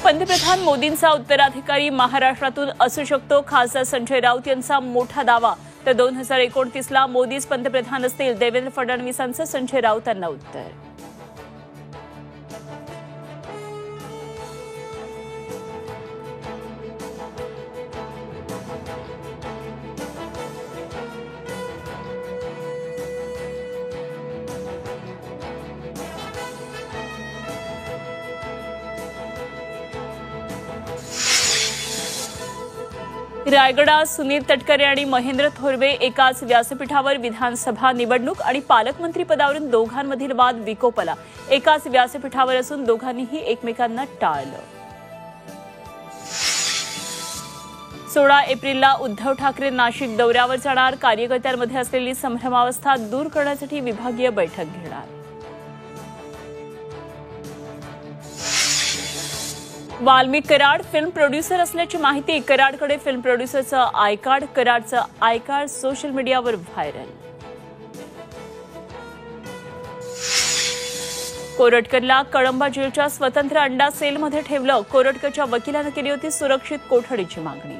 पंतप्रधान मोदींचा उत्तराधिकारी महाराष्ट्रातून असू शकतो, खासदार संजय राऊत यांचा मोठा दावा। तर 2029ला मोदीच पंतप्रधान असतील, देवेंद्र फडणवीसांचं संजय राऊतांना उत्तर। रायगडात सुनील तटकरे आणि महेंद्र थोरवे एकाच व्यासपीठावर। विधानसभा निवडणूक आणि पालकमंत्री पदावरून दोघांमधील वाद विकोपला। एकाच व्यासपीठावर असून दोघांनीही एकमेकांना टाळलं। 16 एप्रिलला उद्धव ठाकरे नाशिक दौऱ्यावर जाणार। कार्यकर्त्यांमध्ये असलेली संभ्रमावस्था दूर करण्यासाठी विभागीय बैठक घेणार। वाल्मिक कराड फिल्म प्रोड्युसर असल्याची माहिती। कराडकडे फिल्म प्रोड्युसरचं आय कार्ड। कराडचं आय कार्ड सोशल मीडियावर व्हायरल। कोरटकरला कळंबा जेलच्या स्वतंत्र अंडा सेलमध्ये ठेवलं। कोरटकरच्या वकिलानं केली होती सुरक्षित कोठडीची मागणी।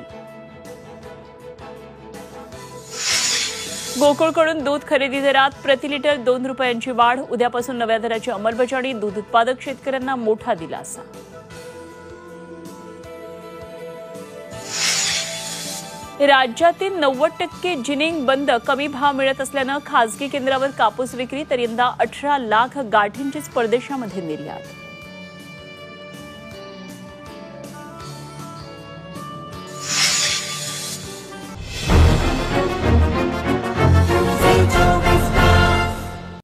गोकुळकडून दूध खरेदी दरात प्रति लिटर 2 रुपयांची वाढ। उद्यापासून नव्या दराची अंमलबजावणी। दूध उत्पादक शेतकऱ्यांना मोठा दिलासा। राज्यातील 90% जिनिंग बंद। कमी भाव मिळत असल्यानं खासगी केंद्रावर कापूस विक्री। तर यंदा 18 लाख गाठींचीच परदेशामध्ये निर्यात।